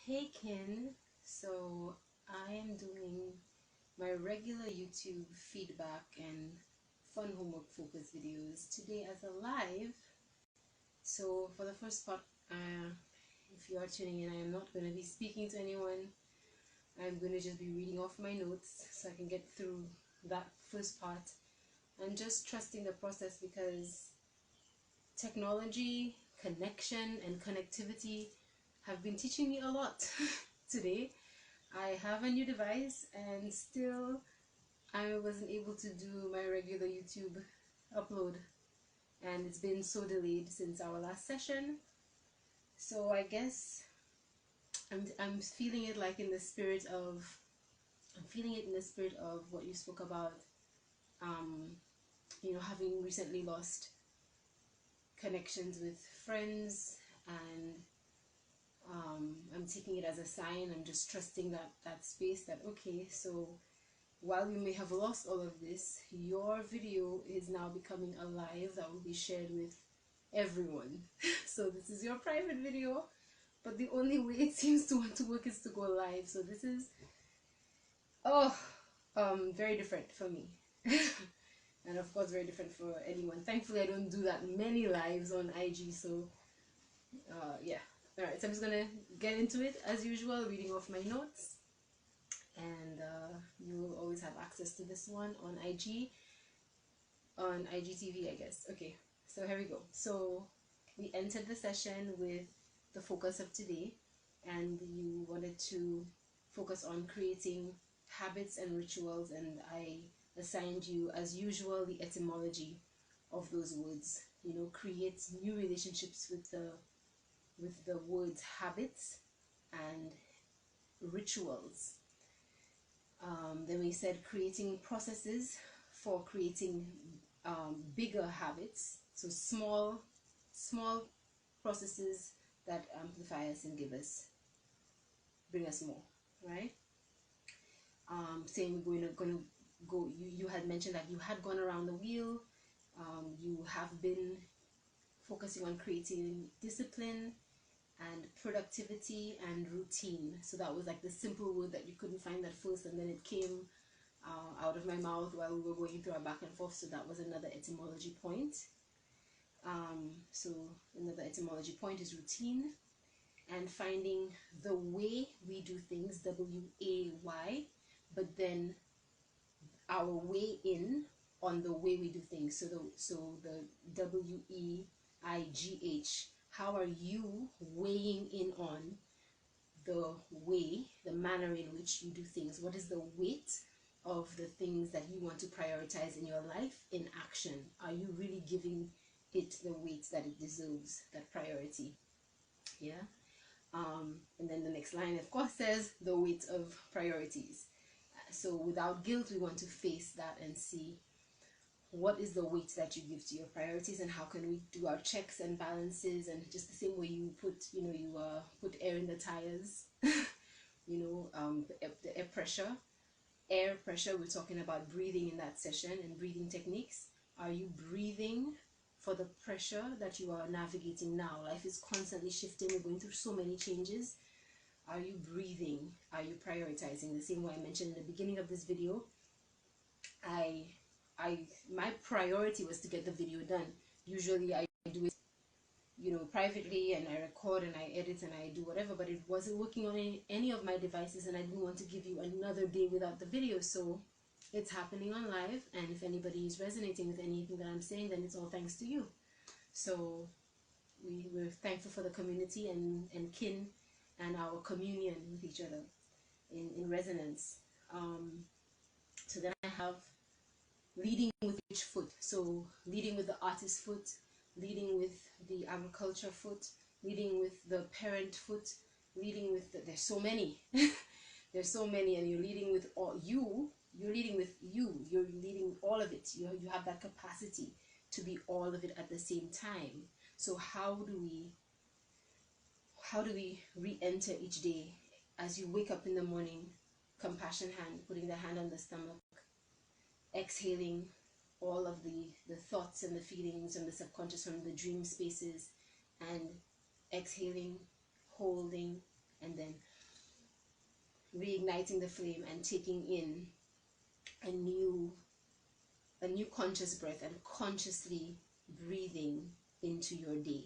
Hey Ken, so I am doing my regular YouTube feedback and fun homework focus videos today as a live. So for the first part, if you are tuning in, I am not going to be speaking to anyone. I'm going to just be reading off my notes so I can get through that first part and just trusting the process because technology, connection, and connectivity have been teaching me a lot today. I have a new device and still I wasn't able to do my regular YouTube upload, and it's been so delayed since our last session. So I guess I'm feeling it like in the spirit of what you spoke about, having recently lost connections with friends, and I'm taking it as a sign. I'm just trusting that space, that okay, so while you may have lost all of this, your video is now becoming a live that will be shared with everyone. So this is your private video, but the only way it seems to want to work is to go live. So this is very different for me. And of course very different for anyone. Thankfully I don't do that many lives on IG, so yeah. Alright, so I'm just gonna get into it as usual, reading off my notes, and you will always have access to this one on IGTV, I guess. Okay, so here we go. So we entered the session with the focus of today, and you wanted to focus on creating habits and rituals, and I assigned you, as usual, the etymology of those words. Create new relationships with the words habits and rituals. Then we said creating processes for creating bigger habits. So small processes that amplify us and bring us more, right? Saying we're gonna go. You had mentioned that you had gone around the wheel. You have been focusing on creating discipline and productivity and routine. So that was like the simple word that you couldn't find at first, and then it came out of my mouth while we were going through our back and forth. So that was another etymology point. So another etymology point is routine, and finding the way we do things, WAY, but then our way in on the way we do things. So the WEIGH. How are you weighing in on the way, the manner in which you do things? What is the weight of the things that you want to prioritize in your life in action? Are you really giving it the weight that it deserves, that priority? Yeah. And then the next line, of course, says the weight of priorities. So without guilt, we want to face that and see what is the weight that you give to your priorities, and how can we do our checks and balances, and just the same way you put air in the tires. The air pressure, we're talking about breathing in that session and breathing techniques. Are you breathing for the pressure that you are navigating now? Life is constantly shifting. We're going through so many changes. Are you breathing? Are you prioritizing? The same way I mentioned in the beginning of this video, my priority was to get the video done. Usually I do it privately, and I record and I edit and I do whatever, but it wasn't working on any of my devices, and I didn't want to give you another day without the video. So it's happening on live, and if anybody is resonating with anything that I'm saying, then it's all thanks to you. So we're thankful for the community and kin and our communion with each other in resonance. So then I have leading with each foot. So leading with the artist foot, leading with the agriculture foot, leading with the parent foot, leading with there's so many. There's so many, and you're leading with you're leading with you're leading all of it. You have that capacity to be all of it at the same time. So how do we re-enter each day? As you wake up in the morning, compassion hand, putting the hand on the stomach, exhaling all of the thoughts and the feelings and the subconscious from the dream spaces, and exhaling, holding, and then reigniting the flame and taking in a new conscious breath, and consciously breathing into your day,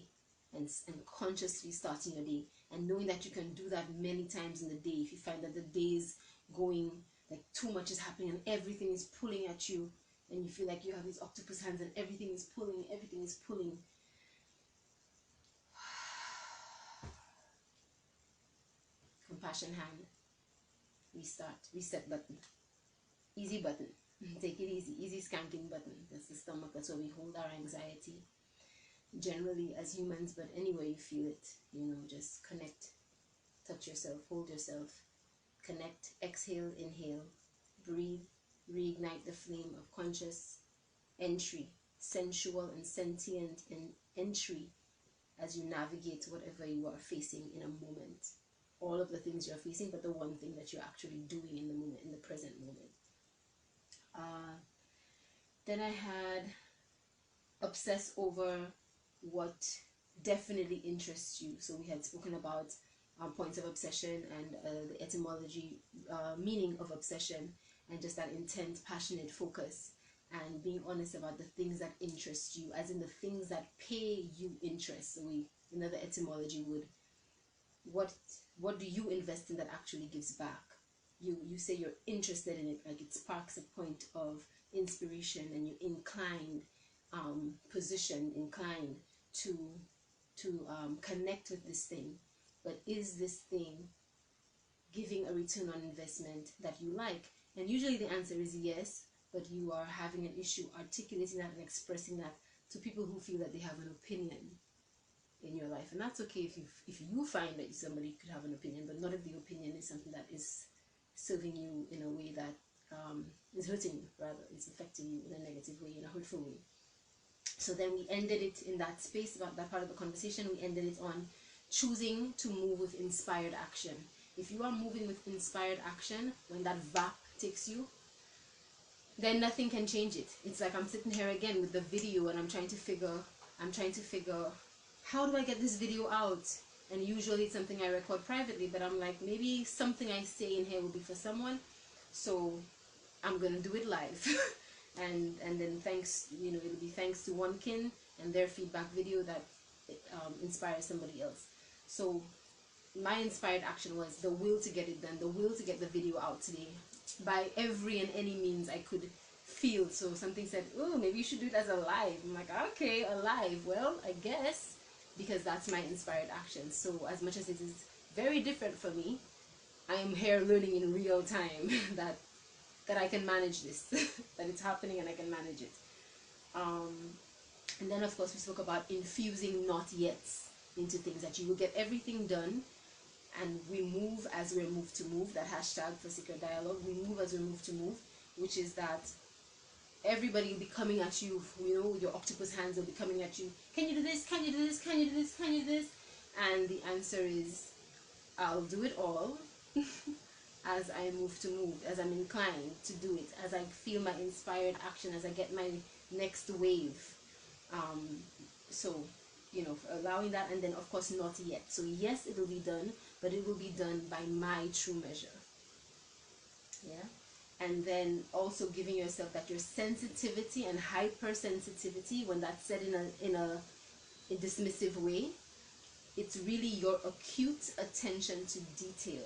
and consciously starting your day, and knowing that you can do that many times in the day. If you find that the day is going, like too much is happening and everything is pulling at you, and you feel like you have these octopus hands and everything is pulling, compassion hand, reset button, easy button. Take it easy, easy skanking button. That's the stomach. That's where we hold our anxiety generally as humans, but anywhere you feel it, just connect, touch yourself, hold yourself, connect, exhale, inhale, breathe, reignite the flame of conscious entry, sensual and sentient entry, as you navigate whatever you are facing in a moment. All of the things you're facing, but the one thing that you're actually doing in the moment, in the present moment. Then I had obsess over what definitely interests you. So we had spoken about points of obsession and the etymology, meaning of obsession, and just that intense, passionate focus, and being honest about the things that interest you, as in the things that pay you interest. So another etymology would, what do you invest in that actually gives back? You say you're interested in it, like it sparks a point of inspiration, and you're inclined, inclined to connect with this thing. But is this thing giving a return on investment that you like? And usually the answer is yes, but you are having an issue articulating that and expressing that to people who feel that they have an opinion in your life. And that's okay if you find that somebody could have an opinion, but not if the opinion is something that is serving you in a way that is hurting you, rather. It's affecting you in a negative way, in a hurtful way. So then we ended it in that space, about that part of the conversation, we ended it on choosing to move with inspired action. If you are moving with inspired action, when that VAP takes you, then nothing can change it. It's like I'm sitting here again with the video, and I'm trying to figure, how do I get this video out? And usually it's something I record privately, but I'm like, maybe something I say in here will be for someone, so I'm gonna do it live. and then it'll be thanks to one kin and their feedback video that inspires somebody else. So my inspired action was the will to get it done, the will to get the video out today by every and any means I could feel. So something said, oh, maybe you should do it as a live. I'm like, okay, a live, well, I guess, because that's my inspired action. So as much as it is very different for me, I am here learning in real time that I can manage this, that it's happening and I can manage it. And then of course we spoke about infusing not yet into things, that you will get everything done, and we move as we're moved to move. That hashtag for Secret Dialogue, we move as we move to move, which is that everybody will be coming at you, with your octopus hands. Will be coming at you. Can you do this? Can you do this? Can you do this? Can you do this? And the answer is, I'll do it all as I move to move, as I'm inclined to do it, as I feel my inspired action, as I get my next wave. So, allowing that, and then of course not yet. So yes, it will be done, but it will be done by my true measure. Yeah. And then also giving yourself that your sensitivity and hypersensitivity, when that's said in a dismissive way, it's really your acute attention to detail.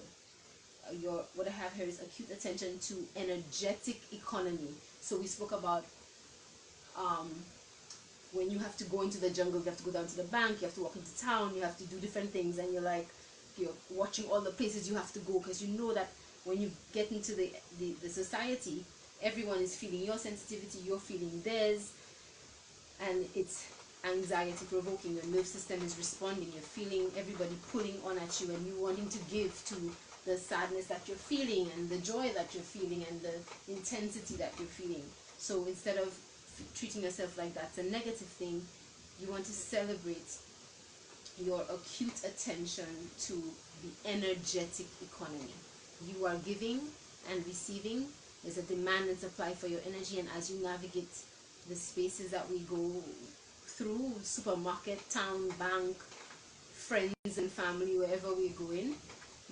What I have here is acute attention to energetic economy. So we spoke about when you have to go into the jungle, you have to go down to the bank, you have to walk into town, you have to do different things, and you're watching all the places you have to go, because you know that when you get into the society, everyone is feeling your sensitivity, you're feeling theirs, and it's anxiety provoking. Your nerve system is responding, you're feeling everybody pulling on at you, and you wanting to give to the sadness that you're feeling, and the joy that you're feeling, and the intensity that you're feeling. So instead of treating yourself like that's a negative thing, you want to celebrate your acute attention to the energetic economy. You are giving and receiving. There's a demand and supply for your energy, and as you navigate the spaces that we go through, supermarket, town, bank, friends and family, wherever we're going,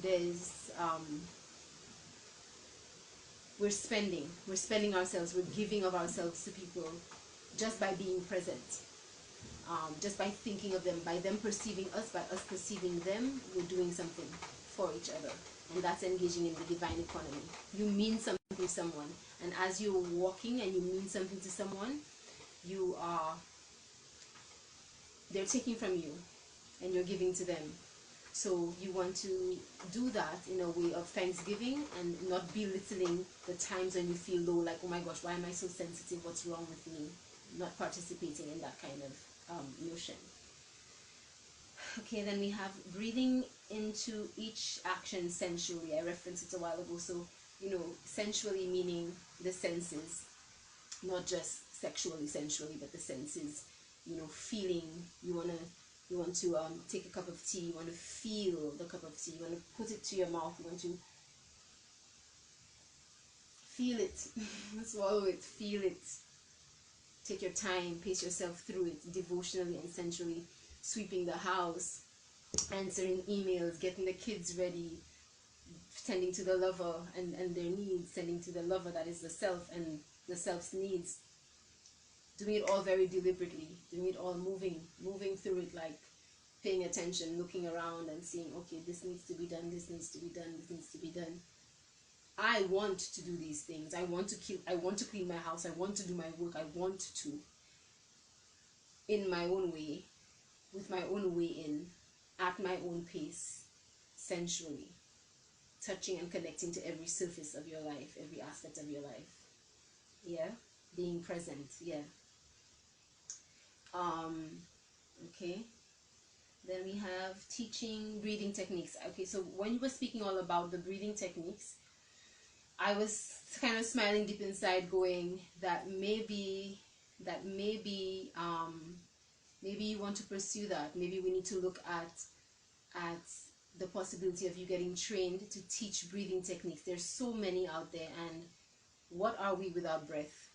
there's we're spending ourselves, we're giving of ourselves to people just by being present, just by thinking of them, by them perceiving us, by us perceiving them. We're doing something for each other, and that's engaging in the divine economy. You mean something to someone, and as you're walking and you mean something to someone, you are they're taking from you and you're giving to them. So you want to do that in a way of thanksgiving and not belittling the times when you feel low, like, oh my gosh, why am I so sensitive? What's wrong with me? Not participating in that kind of notion. Okay, then we have breathing into each action sensually. I referenced it a while ago. So, sensually meaning the senses, not just sexually, sensually, but the senses. Feeling. You want to take a cup of tea. You want to feel the cup of tea. You want to put it to your mouth. You want to feel it, swallow it, feel it. Take your time, pace yourself through it devotionally and sensually. Sweeping the house, answering emails, getting the kids ready, tending to the lover and their needs, tending to the lover, that is the self, and the self's needs. Doing it all very deliberately, doing it all moving through it, like paying attention, looking around and seeing, okay, this needs to be done, this needs to be done, this needs to be done. I want to do these things. I want to clean my house. I want to do my work. I want to, in my own way, with my own way in, at my own pace, sensually, touching and connecting to every surface of your life, every aspect of your life. Yeah, being present. Yeah. Okay. Then we have teaching breathing techniques. Okay, so when you were speaking all about the breathing techniques, I was kind of smiling deep inside, going that maybe maybe you want to pursue that. Maybe we need to look at the possibility of you getting trained to teach breathing techniques. There's so many out there, and what are we without breath?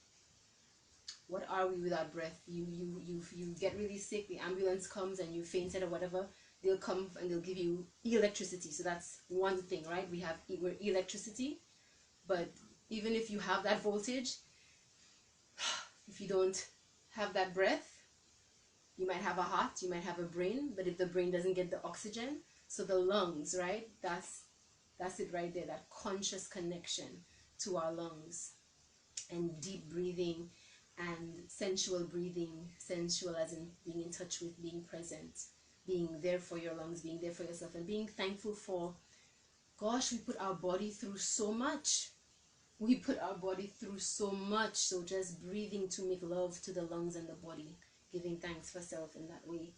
What are we without breath? You get really sick, the ambulance comes and you fainted or whatever, they'll come and they'll give you electricity. So that's one thing, right? We're electricity, but even if you have that voltage, if you don't have that breath, you might have a heart, you might have a brain, but if the brain doesn't get the oxygen, so the lungs, right? That's it right there, that conscious connection to our lungs, and deep breathing and sensual breathing, sensual as in being in touch with, being present, being there for your lungs, being there for yourself, and being thankful for, gosh, we put our body through so much. We put our body through so much. So just breathing to make love to the lungs and the body, giving thanks for self in that way.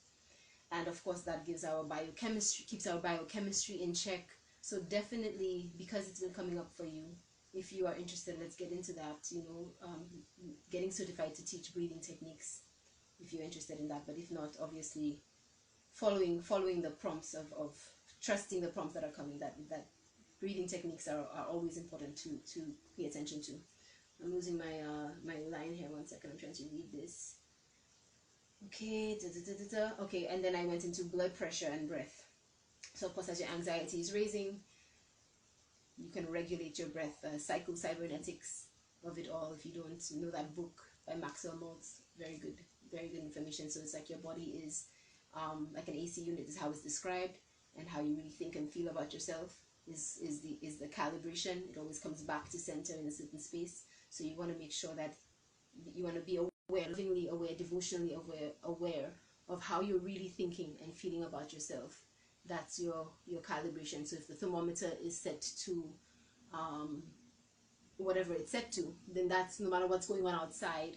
And of course that gives our biochemistry, keeps our biochemistry in check. So definitely, because it's been coming up for you, if you are interested, let's get into that, getting certified to teach breathing techniques, if you're interested in that. But if not, obviously following the prompts of trusting the prompts that are coming, that breathing techniques are always important to pay attention to. I'm losing my my line here. 1 second, I'm trying to read this. Okay, okay, and then I went into blood pressure and breath. So of course, as your anxiety is raising, you can regulate your breath. Psycho-cybernetics of it all. If you don't know that book by Maxwell Maltz, very good information. So it's like your body is like an AC unit, is how it's described, and how you really think and feel about yourself is the calibration. It always comes back to center in a certain space. So you want to make sure that you want to be aware, lovingly aware, devotionally aware of how you're really thinking and feeling about yourself. That's your calibration. So if the thermometer is set to whatever it's set to, then that's, no matter what's going on outside,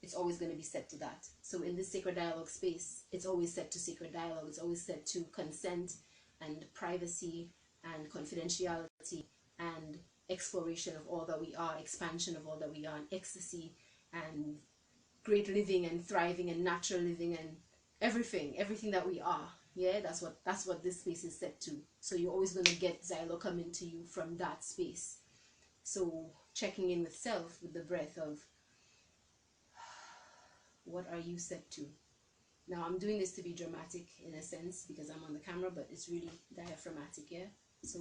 it's always going to be set to that. So in this sacred dialogue space, it's always set to sacred dialogue. It's always set to consent and privacy and confidentiality and exploration of all that we are, expansion of all that we are, and ecstasy and great living and thriving and natural living and everything that we are. Yeah, that's what this space is set to. So you're always going to get Xylo coming to you from that space. So checking in with self, with the breath of, what are you set to? Now I'm doing this to be dramatic in a sense because I'm on the camera, but it's really diaphragmatic, yeah? So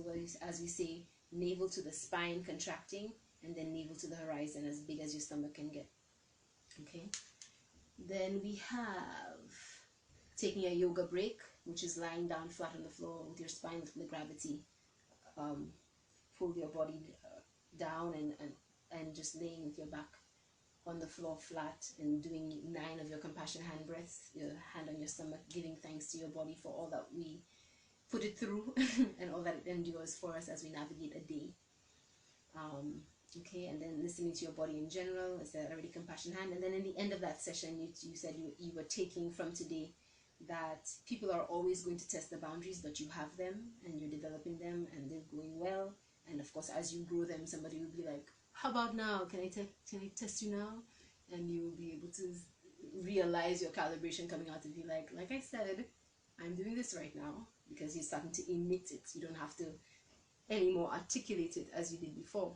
as we say, navel to the spine contracting and then navel to the horizon, as big as your stomach can get. Okay. Then we have taking a yoga break, which is lying down flat on the floor with your spine with the gravity. Pull your body down and just laying with your back on the floor flat and doing 9 of your compassion hand breaths, your hand on your stomach, giving thanks to your body for all that we put it through and all that it endures for us as we navigate a day. Okay, and then listening to your body in general. Is that already compassion hand? And then in the end of that session, you said you were taking from today that people are always going to test the boundaries, but you have them and you're developing them and they're going well. And of course, as you grow them, somebody will be like, how about now? Can I test you now? And you will be able to realize your calibration coming out to be like I said, I'm doing this right now, because you're starting to emit it. You don't have to anymore articulate it as you did before.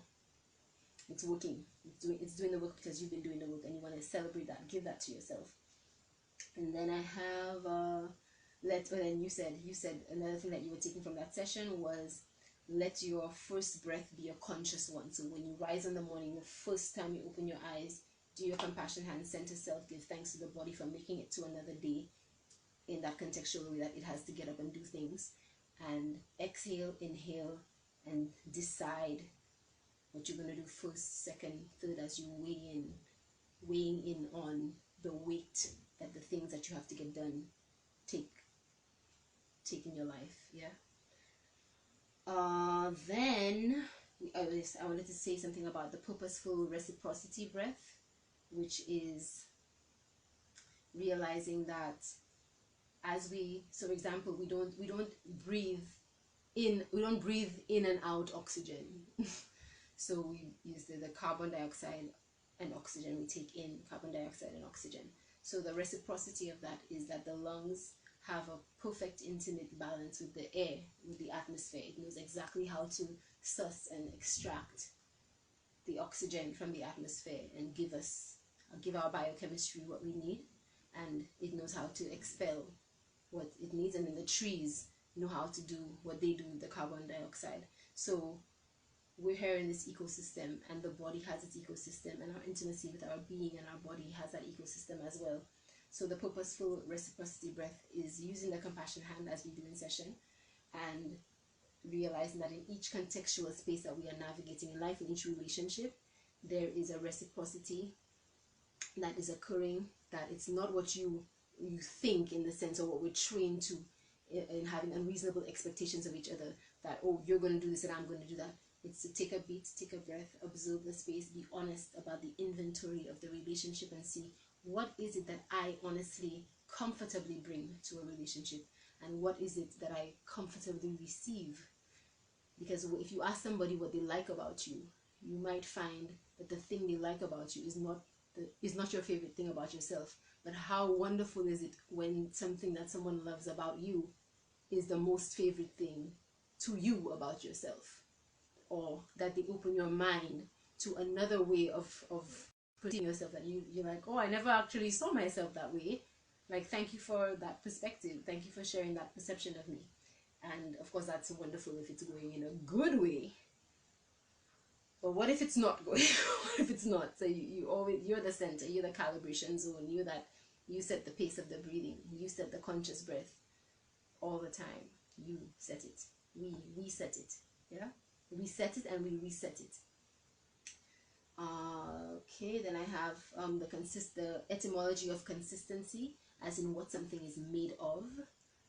It's working. It's doing the work because you've been doing the work, and you want to celebrate that. Give that to yourself. And then I have then you said another thing that you were taking from that session was let your first breath be a conscious one. So when you rise in the morning, the first time you open your eyes, do your compassion hand, center self, give thanks to the body for making it to another day in that contextual way that it has to get up and do things. And exhale, inhale, and decide what you're going to do first, second, third, as you weighing in on the weight that the things that you have to get done take in your life. Yeah. Then I wanted to say something about the purposeful reciprocity breath, which is realizing that as for example, we don't breathe in and out oxygen. So we use the carbon dioxide and oxygen. We take in carbon dioxide and oxygen. So the reciprocity of that is that the lungs have a perfect intimate balance with the air, with the atmosphere. It knows exactly how to suss and extract the oxygen from the atmosphere and give our biochemistry what we need, and it knows how to expel what it needs. And then the trees know how to do what they do with the carbon dioxide. So we're here in this ecosystem, and the body has its ecosystem, and our intimacy with our being and our body has that ecosystem as well. So the purposeful reciprocity breath is using the compassion hand as we do in session, and realizing that in each contextual space that we are navigating in life, in each relationship, there is a reciprocity that is occurring, that it's not what you think, in the sense of what we're trained to in having unreasonable expectations of each other, that, oh, you're going to do this and I'm going to do that. It's to take a beat, take a breath, observe the space, be honest about the inventory of the relationship, and see what is it that I honestly, comfortably bring to a relationship, and what is it that I comfortably receive. Because if you ask somebody what they like about you, you might find that the thing they like about you is not your favorite thing about yourself. But how wonderful is it when something that someone loves about you is the most favorite thing to you about yourself, or that they open your mind to another way of putting yourself, that you're like, oh, I never actually saw myself that way. Like, thank you for that perspective. Thank you for sharing that perception of me. And of course, that's wonderful if it's going in a good way. But what if it's not going? What if it's not? So you're the center, you're the calibration zone, you set the pace of the breathing, you set the conscious breath all the time. You set it. We set it. Yeah? We set it and we reset it. Okay, then I have the etymology of consistency, as in what something is made of,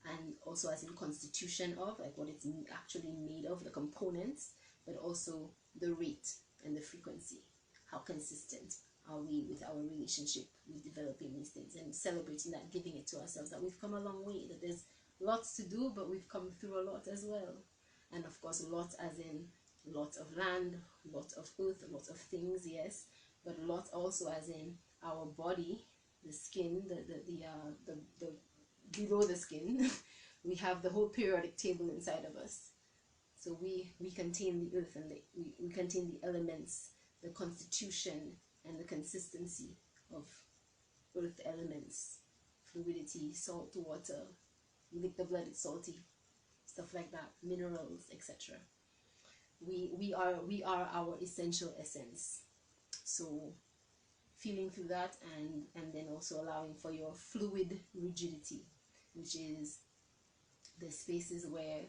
and also as in constitution of, like what it's actually made of, the components, but also the rate and the frequency. How consistent are we with our relationship, with developing these things, and celebrating that, giving it to ourselves, that we've come a long way, that there's lots to do, but we've come through a lot as well. And of course, lots as in lots of land, lots of earth, lots of things, yes, but lots also as in our body, the skin, the below the skin. We have the whole periodic table inside of us. So we contain the earth, and we contain the elements, the constitution and the consistency of earth elements, fluidity, salt, water. You lick the blood, it's salty, stuff like that, minerals, etc. we are our essential essence. So feeling through that, and then also allowing for your fluid rigidity, which is the spaces where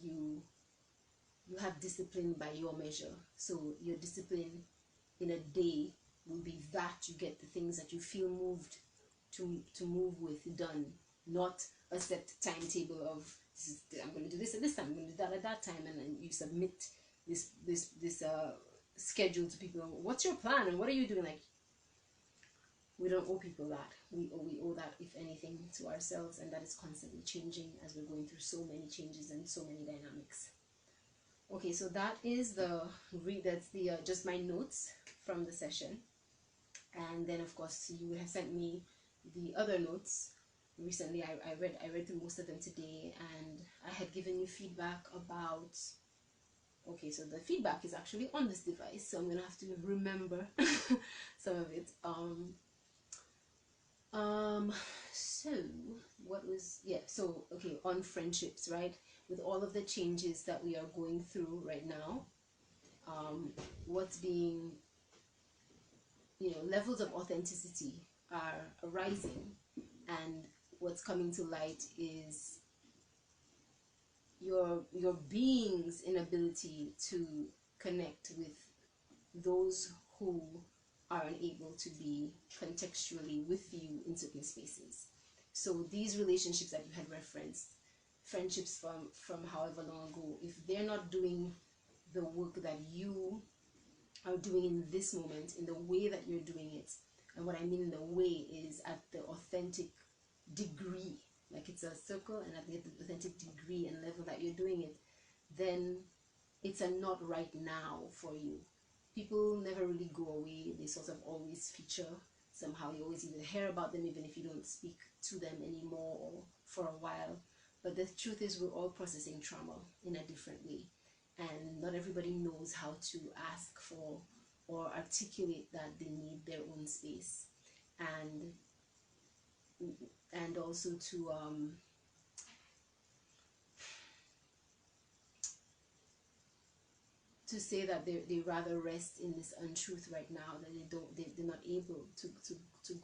you have discipline by your measure. So your discipline in a day will be that you get the things that you feel moved to move with done, not a set timetable of I'm going to do this at this time, I'm going to do that at that time, and then you submit this schedule to people. What's your plan and what are you doing? Like, we don't owe people that. We owe that, if anything, to ourselves, and that is constantly changing as we're going through so many changes and so many dynamics. Okay, so that is that's the just my notes from the session. And then of course you would have sent me the other notes recently. I read through most of them today, and I had given you feedback about, okay, so the feedback is actually on this device, so I'm gonna have to remember some of it. So what was, yeah, so okay, on friendships, right? With all of the changes that we are going through right now, what's being, levels of authenticity are arising, and what's coming to light is your being's inability to connect with those who are unable to be contextually with you in certain spaces. So these relationships that you had referenced, friendships from however long ago, if they're not doing the work that you are doing in this moment, in the way that you're doing it, and what I mean in the way is at the authentic degree, like it's a circle, and at the authentic degree and level that you're doing it, then it's a not right now for you. People never really go away. They sort of always feature somehow. You always even hear about them, even if you don't speak to them anymore or for a while. But the truth is, we're all processing trauma in a different way, and not everybody knows how to ask for or articulate that they need their own space, and also to say that they rather rest in this untruth right now, that they're not able to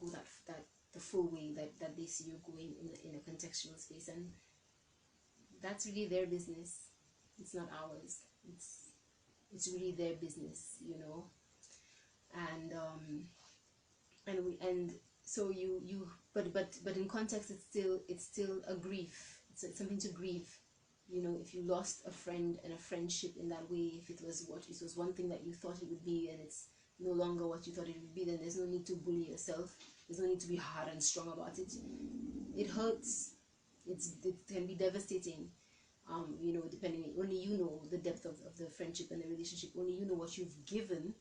go that the full way that they see you going in a contextual space, and that's really their business. It's not ours. It's really their business, and so you but in context, it's still a grief. It's something to grieve. If you lost a friend and a friendship in that way, if it was one thing that you thought it would be, and it's no longer what you thought it would be, then there's no need to bully yourself. There's no need to be hard and strong about it. It hurts. It can be devastating. Depending, only you know the depth of the friendship and the relationship. Only you know what you've given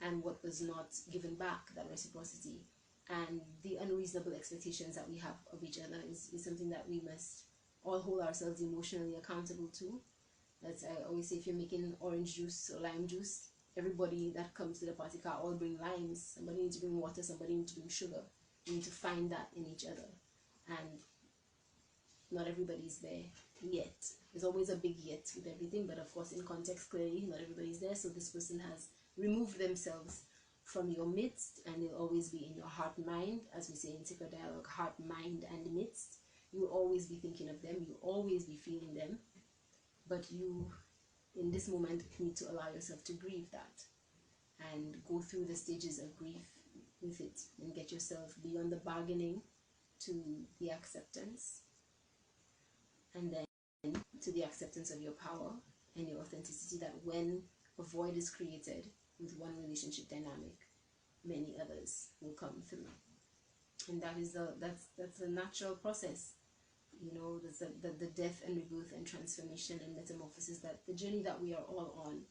and what was not given back, that reciprocity. And the unreasonable expectations that we have of each other is something that we must all hold ourselves emotionally accountable to. That's, I always say, if you're making orange juice or lime juice, everybody that comes to the party can all bring limes. Somebody needs to bring water, somebody needs to bring sugar. You need to find that in each other. And not everybody's there yet. There's always a big yet with everything, but of course in context, clearly not everybody's there. So this person has removed themselves from your midst, and they'll always be in your heart mind, as we say in sacred dialogue, heart, mind, and midst. You'll always be thinking of them, you'll always be feeling them, but you in this moment need to allow yourself to grieve that and go through the stages of grief with it, and get yourself beyond the bargaining to the acceptance, and then to the acceptance of your power and your authenticity, that when a void is created with one relationship dynamic, many others will come through. And that is that's a natural process. There's the death and rebirth and transformation and metamorphosis, that the journey that we are all on,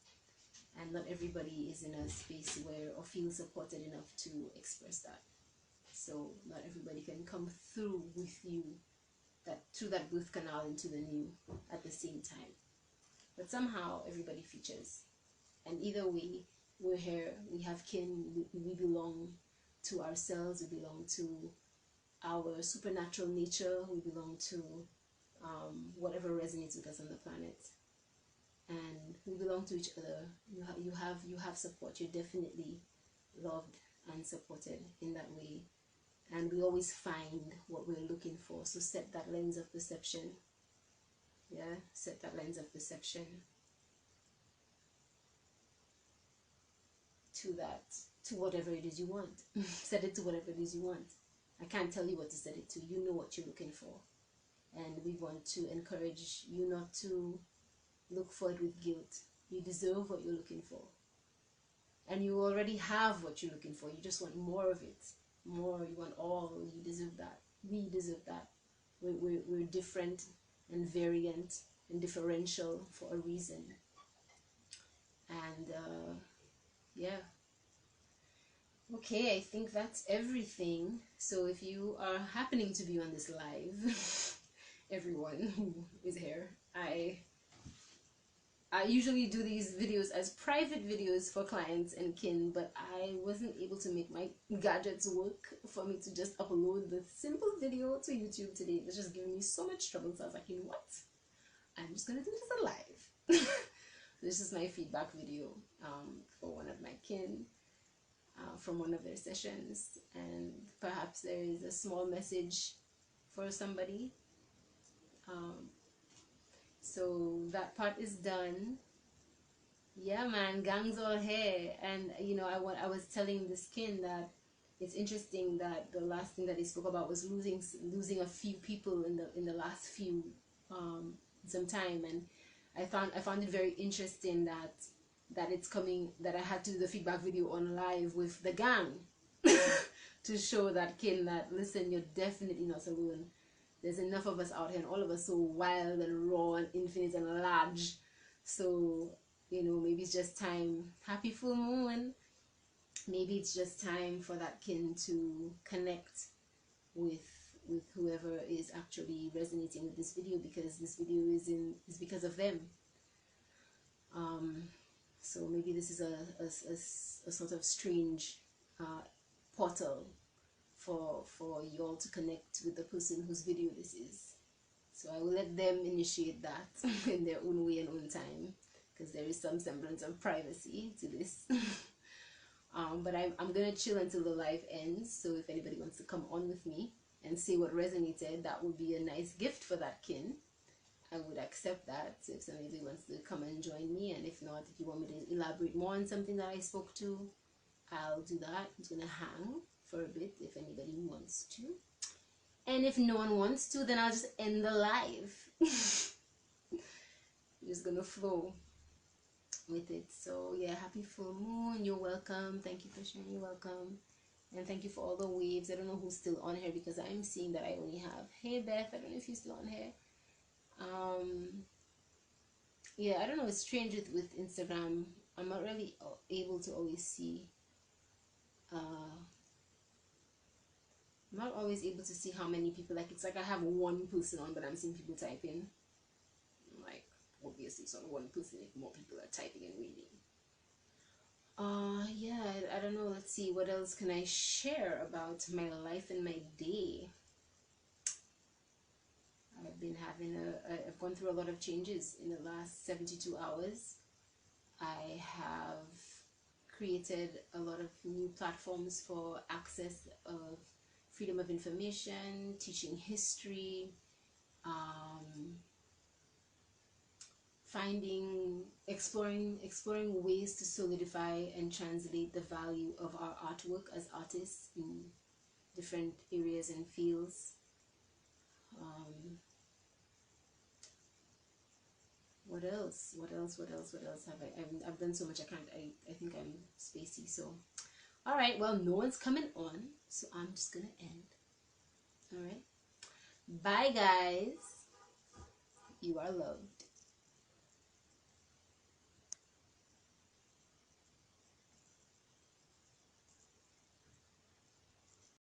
and not everybody is in a space where, or feels supported enough to express that. So not everybody can come through with you through that birth canal into the new at the same time, but somehow everybody features. And either way, we're here, we have kin, we belong to ourselves, we belong to our supernatural nature, we belong to whatever resonates with us on the planet. and we belong to each other. You have support. You're definitely loved and supported in that way, and we always find what we're looking for. So set that lens of perception. Yeah, set that lens of perception to that, to whatever it is you want. Set it to whatever it is you want. I can't tell you what to set it to. You know what you're looking for, and we want to encourage you not to look for it with guilt. You deserve what you're looking for, and you already have what you're looking for. You just want more of it. More. You want all. You deserve that. We deserve that. We're different and variant and differential for a reason. And yeah. Okay, I think that's everything. So if you are happening to be on this live, everyone who is here, I usually do these videos as private videos for clients and kin, but I wasn't able to make my gadgets work for me to just upload the simple video to YouTube today. It was just giving me so much trouble, so I was like, you know what? I'm just gonna do this live. This is my feedback video for one of my kin. From one of their sessions, and perhaps there is a small message for somebody. So that part is done. Yeah, man, gangs all here. And you know, I was telling this kin that it's interesting that the last thing that he spoke about was losing a few people in the last few some time, and I found it very interesting that it's coming, that I had to do the feedback video on live with the gang to show that kin that, listen, you're definitely not alone. There's enough of us out here, and all of us so wild and raw and infinite and large. So, you know, maybe it's just time. Happy full moon. Maybe it's just time for that kin to connect with whoever is actually resonating with this video, because this video is because of them. So maybe this is a sort of strange portal for you all to connect with the person whose video this is. So I will let them initiate that in their own way and own time, because there is some semblance of privacy to this. But I'm gonna chill until the live ends. So if anybody wants to come on with me and say what resonated, that would be a nice gift for that kin. I would accept that. So if somebody wants to come and join me, and if not, if you want me to elaborate more on something that I spoke to, I'll do that. I'm just gonna hang for a bit if anybody wants to. And if no one wants to, then I'll just end the live. I'm just gonna flow with it. So yeah, happy full moon. You're welcome. Thank you for sharing. You're welcome. And thank you for all the waves. I don't know who's still on here, because I'm seeing that I only have, hey Beth, I don't know if you're still on here. Yeah, I don't know, it's strange with Instagram. I'm not really able to always see I'm not always able to see how many people, like, it's like I have one person on, but I'm seeing people typing. Like, obviously it's not one person if more people are typing and reading. Yeah, I don't know. Let's see, what else can I share about my life and my day? I've gone through a lot of changes in the last 72 hours. I have created a lot of new platforms for access of freedom of information, teaching history, exploring ways to solidify and translate the value of our artwork as artists in different areas and fields. What else have I've done so much. I think I'm spacey. So all right, well, no one's coming on, so I'm just gonna end. All right, bye guys, you are loved.